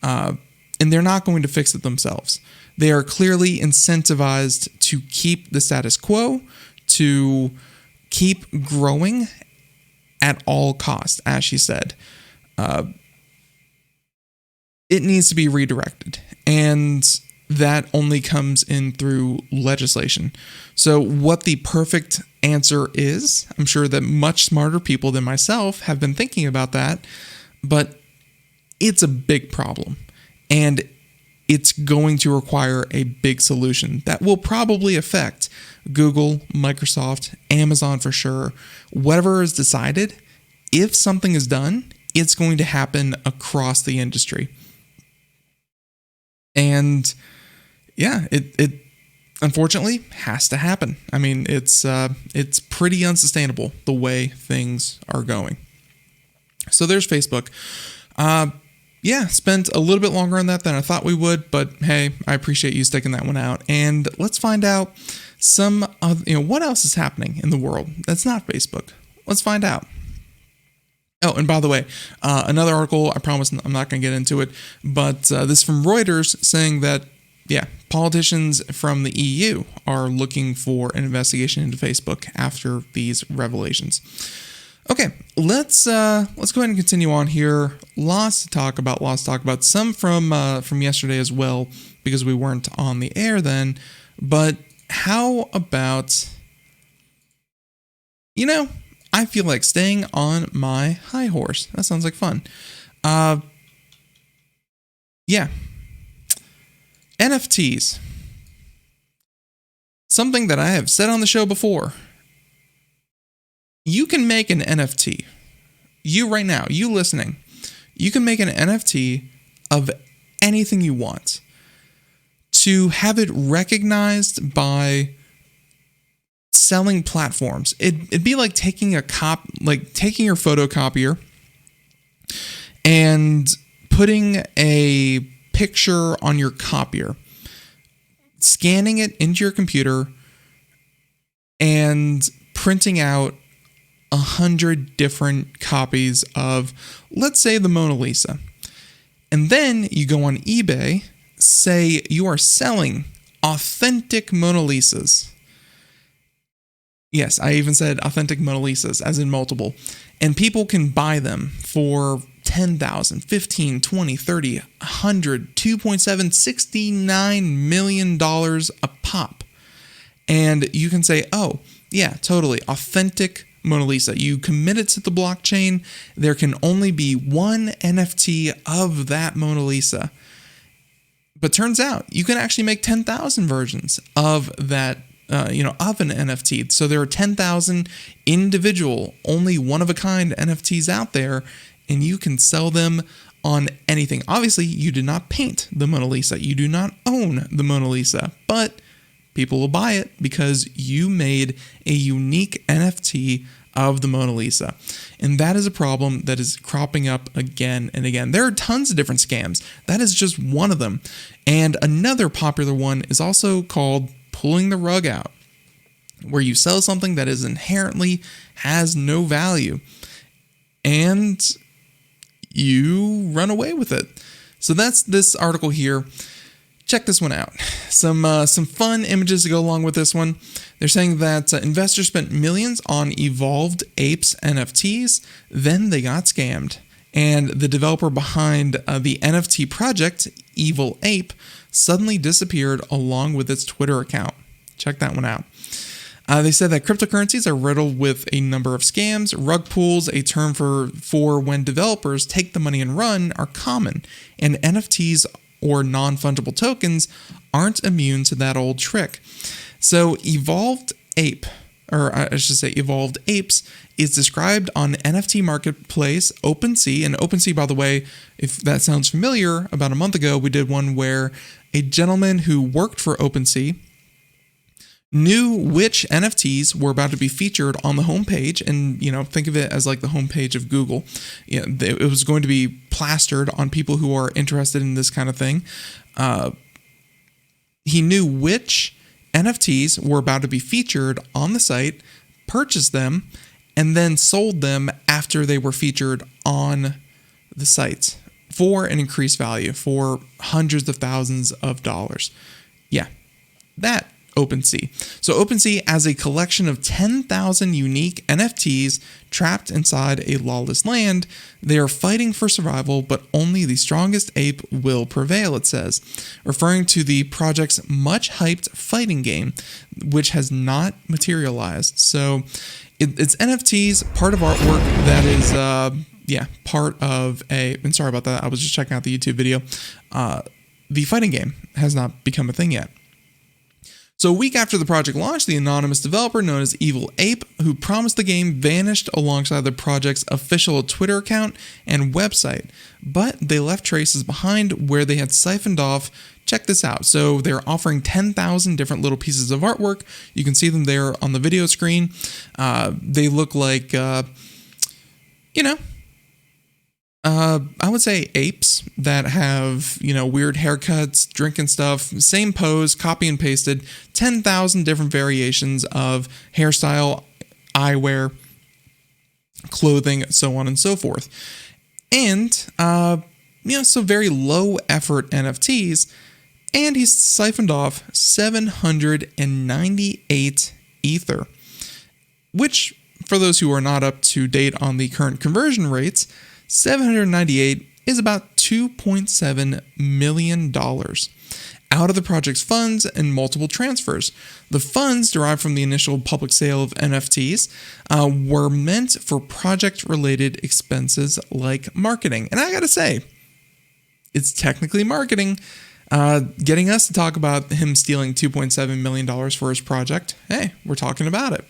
And they're not going to fix it themselves. They are clearly incentivized to keep the status quo, to keep growing at all costs, as she said. It needs to be redirected, and that only comes in through legislation. So what the perfect answer is, I'm sure that much smarter people than myself have been thinking about that, but it's a big problem, and it's going to require a big solution that will probably affect Google, Microsoft, Amazon for sure. Whatever is decided, if something is done, it's going to happen across the industry. And yeah, it unfortunately has to happen. I mean, it's pretty unsustainable the way things are going. So there's Facebook. Spent a little bit longer on that than I thought we would, but hey, I appreciate you sticking that one out. And let's find out what else is happening in the world that's not Facebook. Let's find out. Oh, and by the way, another article, I promise I'm not going to get into it, but this is from Reuters saying that, politicians from the EU are looking for an investigation into Facebook after these revelations. Okay, let's go ahead and continue on here. Lots to talk about. Some from yesterday as well, because we weren't on the air then. But how about, I feel like staying on my high horse. That sounds like fun. Yeah. NFTs. Something that I have said on the show before. You can make an NFT. You right now, you listening, you can make an NFT of anything you want. To have it recognized by selling platforms. It'd be like taking your photocopier and putting a picture on your copier, scanning it into your computer, and printing out 100 different copies of, let's say, the Mona Lisa. And then you go on eBay, say you are selling authentic Mona Lisas. Yes, I even said authentic Mona Lisas, as in multiple. And people can buy them for $10,000, $15,000, $20,000, $30,000, $100,000, $2.7, $69 million a pop. And you can say, oh, yeah, totally, authentic Mona Lisa. You commit it to the blockchain. There can only be one NFT of that Mona Lisa. But turns out you can actually make 10,000 versions of that, of an NFT. So there are 10,000 individual, only one-of-a-kind NFTs out there, and you can sell them on anything. Obviously, you did not paint the Mona Lisa. You do not own the Mona Lisa, but people will buy it because you made a unique NFT of the Mona Lisa. And that is a problem that is cropping up again and again. There are tons of different scams. That is just one of them. And another popular one is also called pulling the rug out, where you sell something that is inherently has no value and you run away with it. So that's this article here. Check this one out. Some fun images to go along with this one. They're saying that investors spent millions on evolved Apes NFTs, then they got scammed. And the developer behind the NFT project, Evil Ape, suddenly disappeared along with its Twitter account. Check that one out. They said that cryptocurrencies are riddled with a number of scams. Rug pulls, a term for when developers take the money and run, are common. And NFTs or non-fungible tokens aren't immune to that old trick. So Evolved Apes, is described on NFT marketplace OpenSea. And OpenSea, by the way, if that sounds familiar, about a month ago, we did one where a gentleman who worked for OpenSea knew which NFTs were about to be featured on the homepage, and think of it as like the homepage of Google. It was going to be plastered on people who are interested in this kind of thing. He knew which NFTs were about to be featured on the site, purchased them, and then sold them after they were featured on the site for an increased value, for hundreds of thousands of dollars. Yeah, that OpenSea. So OpenSea has a collection of 10,000 unique NFTs trapped inside a lawless land. They are fighting for survival, but only the strongest ape will prevail, it says, referring to the project's much-hyped fighting game, which has not materialized. So it's NFTs, part of artwork that is, part of and sorry about that, I was just checking out the YouTube video. The fighting game has not become a thing yet. So a week after the project launched, the anonymous developer known as Evil Ape, who promised the game, vanished alongside the project's official Twitter account and website. But they left traces behind where they had siphoned off. Check this out. So they're offering 10,000 different little pieces of artwork. You can see them there on the video screen. They look like, I would say apes that have, weird haircuts, drinking stuff, same pose, copy and pasted, 10,000 different variations of hairstyle, eyewear, clothing, so on and so forth. And, so very low effort NFTs. And he's siphoned off 798 Ether, which, for those who are not up to date on the current conversion rates, 798 is about $2.7 million. out of the project's funds and multiple transfers. The funds derived from the initial public sale of NFTs were meant for project-related expenses like marketing. And I gotta say, it's technically marketing. Getting us to talk about him stealing $2.7 million for his project. Hey, we're talking about it.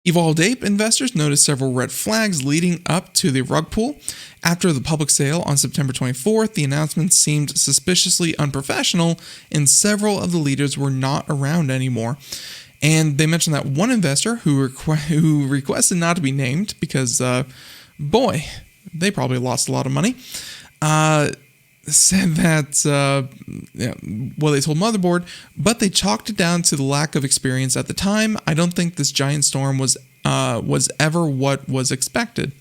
Evolved Ape investors noticed several red flags leading up to the rug pull. After the public sale on September 24th, the announcement seemed suspiciously unprofessional, and several of the leaders were not around anymore. And they mentioned that one investor who requested not to be named because, boy, they probably lost a lot of money, said that, they told Motherboard, but they chalked it down to the lack of experience at the time. I don't think this giant storm was ever what was expected.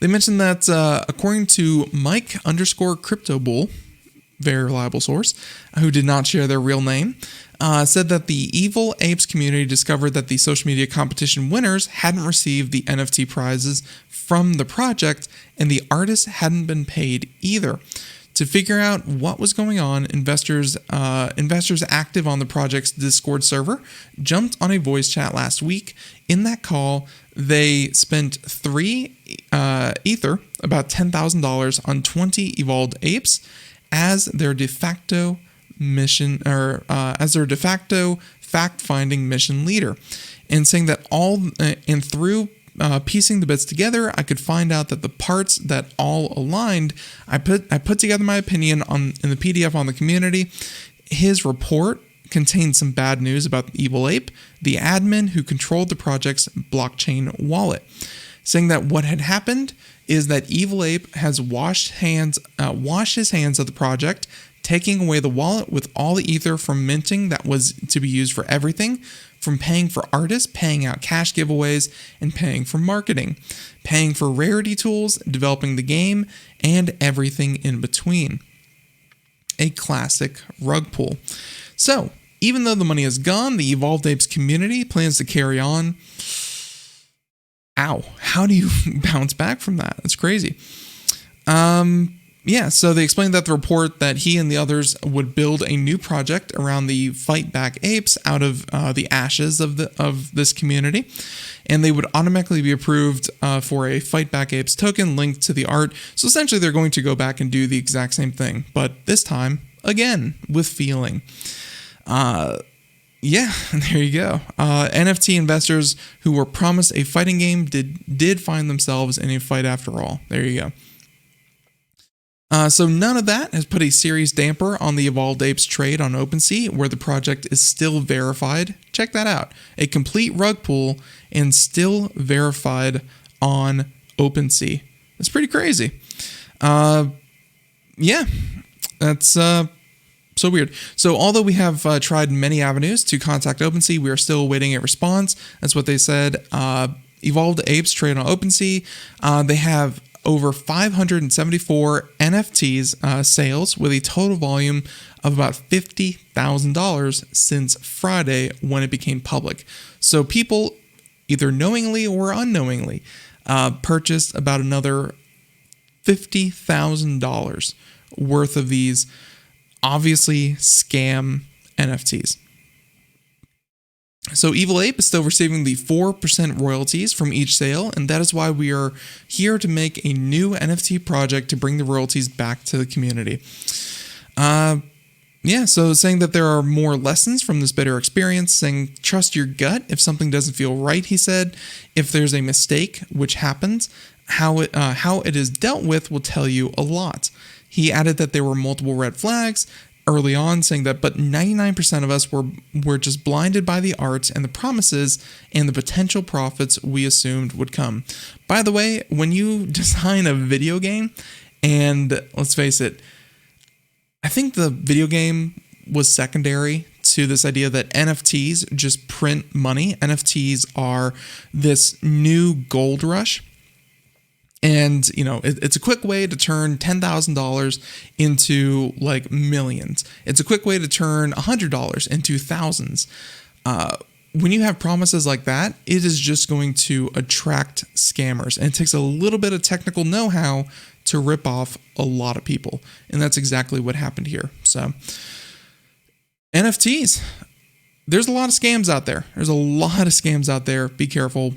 They mentioned that according to Mike_CryptoBull, very reliable source, who did not share their real name, said that the Evil Apes community discovered that the social media competition winners hadn't received the NFT prizes from the project, and the artists hadn't been paid either. To figure out what was going on, investors active on the project's Discord server jumped on a voice chat last week. In that call, they spent 3 Ether, about $10,000, on 20 Evolved Apes as their de facto mission, or as their de facto fact-finding mission leader, and saying that through piecing the bits together, I could find out that the parts that all aligned. I put together my opinion in the PDF on the community. His report contained some bad news about the Evil Ape, the admin who controlled the project's blockchain wallet, saying that what had happened is that Evil Ape has washed his hands of the project, taking away the wallet with all the ether from minting that was to be used for everything, from paying for artists, paying out cash giveaways, and paying for marketing, paying for rarity tools, developing the game, and everything in between. A classic rug pull. So, even though the money is gone, the Evolved Apes community plans to carry on. Ow, how do you bounce back from that? That's crazy. So they explained that the report that he and the others would build a new project around the Fight Back Apes out of the ashes of this community, and they would automatically be approved for a Fight Back Apes token linked to the art. So essentially, they're going to go back and do the exact same thing, but this time again with feeling. There you go. NFT investors who were promised a fighting game did find themselves in a fight after all. There you go. So none of that has put a serious damper on the Evolved Apes trade on OpenSea, where the project is still verified. Check that out. A complete rug pull and still verified on OpenSea. That's pretty crazy. That's so weird. So although we have tried many avenues to contact OpenSea, we are still awaiting a response. That's what they said. Evolved Apes trade on OpenSea. They have over 574 NFTs sales with a total volume of about $50,000 since Friday when it became public. So people, either knowingly or unknowingly, purchased about another $50,000 worth of these obviously scam NFTs. So Evil Ape is still receiving the 4% royalties from each sale, and that is why we are here to make a new NFT project to bring the royalties back to the community. So saying that there are more lessons from this bitter experience, saying trust your gut if something doesn't feel right, he said. If there's a mistake, which happens, how it is dealt with will tell you a lot. He added that there were multiple red flags early on, saying that, but 99% of us were just blinded by the art and the promises and the potential profits we assumed would come. By the way, when you design a video game, and let's face it, I think the video game was secondary to this idea that NFTs just print money. NFTs are this new gold rush. And, it's a quick way to turn $10,000 into like millions. It's a quick way to turn $100 into thousands. When you have promises like that, it is just going to attract scammers. And it takes a little bit of technical know-how to rip off a lot of people. And that's exactly what happened here. So NFTs, there's a lot of scams out there. Be careful.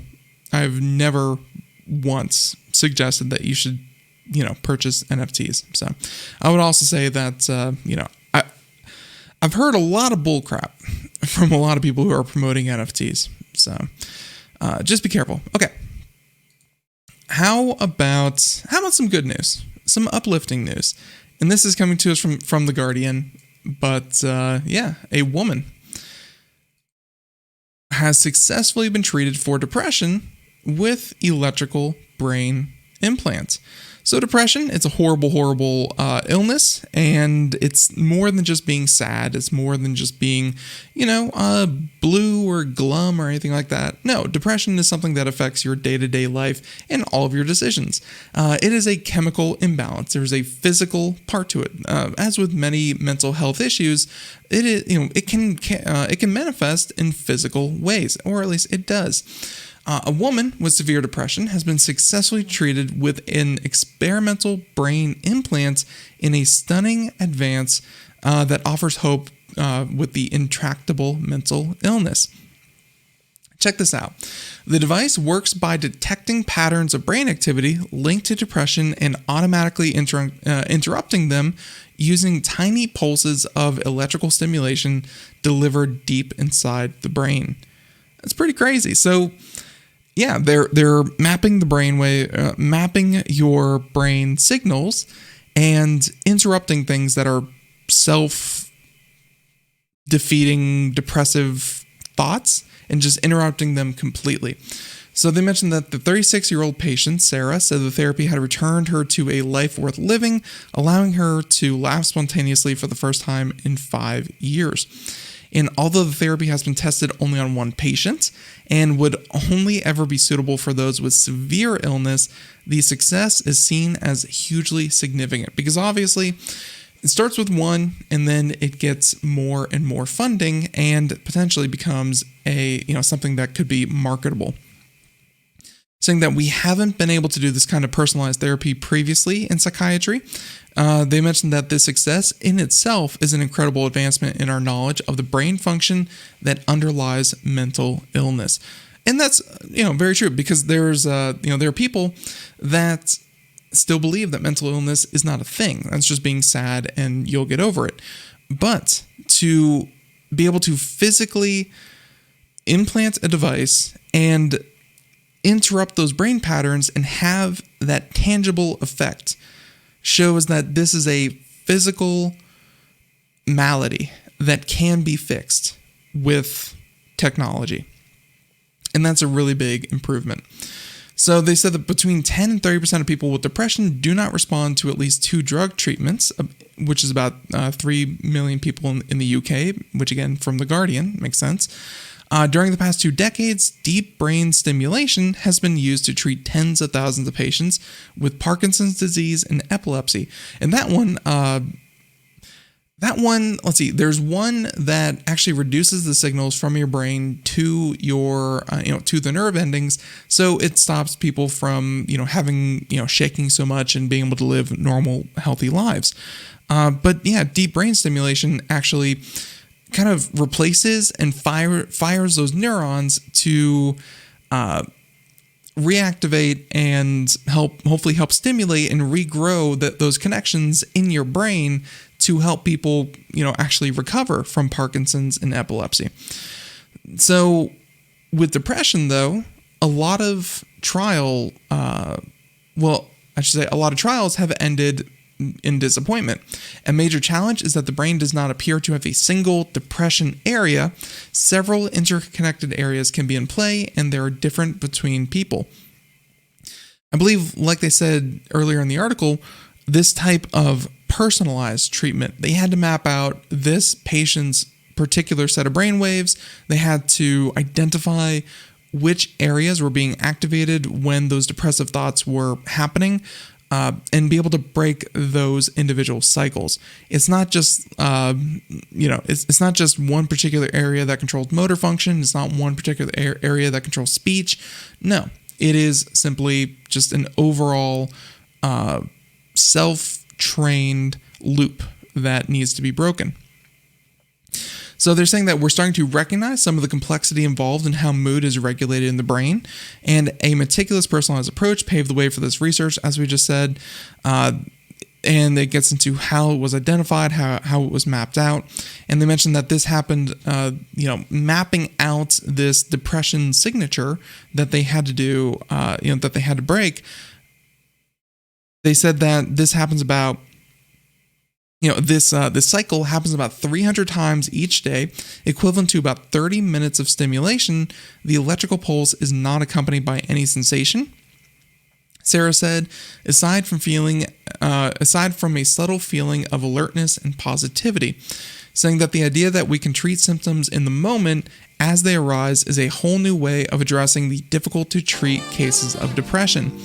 I've never once suggested that you should, purchase NFTs. So I would also say that, I've heard a lot of bull crap from a lot of people who are promoting NFTs. So just be careful. Okay. How about some good news, some uplifting news? And this is coming to us from The Guardian. But a woman has successfully been treated for depression with electrical brain implants. So depression, it's a horrible, horrible illness, and it's more than just being sad. It's more than just being, blue or glum or anything like that. No, depression is something that affects your day-to-day life and all of your decisions. It is a chemical imbalance. There's a physical part to it. As with many mental health issues, it can manifest in physical ways, or at least it does. A woman with severe depression has been successfully treated with an experimental brain implant in a stunning advance that offers hope with the intractable mental illness. Check this out. The device works by detecting patterns of brain activity linked to depression and automatically interrupting them using tiny pulses of electrical stimulation delivered deep inside the brain. That's pretty crazy. So, yeah, they're mapping the brainwave, mapping your brain signals, and interrupting things that are self-defeating, depressive thoughts, and just interrupting them completely. So they mentioned that the 36-year-old patient, Sarah, said the therapy had returned her to a life worth living, allowing her to laugh spontaneously for the first time in 5 years. And although the therapy has been tested only on one patient and would only ever be suitable for those with severe illness, the success is seen as hugely significant because obviously it starts with one and then it gets more and more funding and potentially becomes something that could be marketable. Saying that we haven't been able to do this kind of personalized therapy previously in psychiatry. They mentioned that this success in itself is an incredible advancement in our knowledge of the brain function that underlies mental illness. And that's, very true because there are people that still believe that mental illness is not a thing. That's just being sad and you'll get over it. But to be able to physically implant a device and interrupt those brain patterns and have that tangible effect shows that this is a physical malady that can be fixed with technology. And that's a really big improvement. So they said that between 10 and 30% of people with depression do not respond to at least 2 drug treatments, which is about 3 million people in the UK, which again, from The Guardian, makes sense. During the past 2 decades, deep brain stimulation has been used to treat tens of thousands of patients with Parkinson's disease and epilepsy. And that one, let's see, there's one that actually reduces the signals from your brain to your, to the nerve endings. So it stops people from, having, shaking so much and being able to live normal, healthy lives. But yeah, deep brain stimulation actually kind of replaces and fires those neurons to reactivate and hopefully help stimulate and regrow those connections in your brain to help people, actually recover from Parkinson's and epilepsy. So with depression, though, a lot of trials have ended in disappointment. A major challenge is that the brain does not appear to have a single depression area. Several interconnected areas can be in play, and they are different between people. I believe, like they said earlier in the article, this type of personalized treatment, they had to map out this patient's particular set of brain waves. They had to identify which areas were being activated when those depressive thoughts were happening. And be able to break those individual cycles. It's not just, it's not just one particular area that controls motor function. It's not one particular area that controls speech. No, it is simply just an overall self-trained loop that needs to be broken. So they're saying that we're starting to recognize some of the complexity involved in how mood is regulated in the brain, and a meticulous personalized approach paved the way for this research, as we just said. And it gets into how it was identified, how it was mapped out. And they mentioned that this happened, mapping out this depression signature that they had to do, that they had to break. They said that this happens about, this cycle happens about 300 times each day, equivalent to about 30 minutes of stimulation. The electrical pulse is not accompanied by any sensation. Sarah said, aside from a subtle feeling of alertness and positivity, saying that the idea that we can treat symptoms in the moment as they arise is a whole new way of addressing the difficult to treat cases of depression.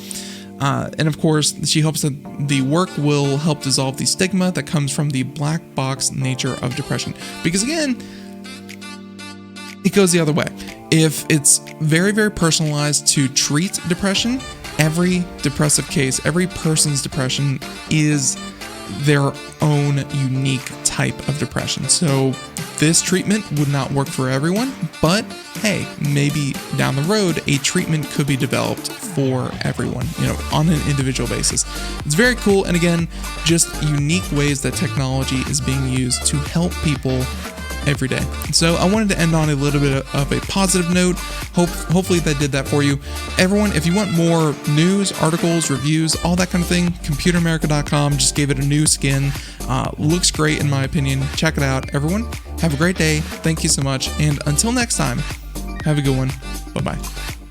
And of course, she hopes that the work will help dissolve the stigma that comes from the black box nature of depression. Because again, it goes the other way. If it's very, very personalized to treat depression, every depressive case, every person's depression is their own unique type of depression. So this treatment would not work for everyone, but hey, maybe down the road, a treatment could be developed for everyone, on an individual basis. It's very cool. And again, just unique ways that technology is being used to help people every day. So I wanted to end on a little bit of a positive note. Hopefully that did that for you. Everyone, if you want more news, articles, reviews, all that kind of thing, computeramerica.com just gave it a new skin. Looks great in my opinion. Check it out. Everyone, have a great day. Thank you so much. And until next time, have a good one. Bye-bye.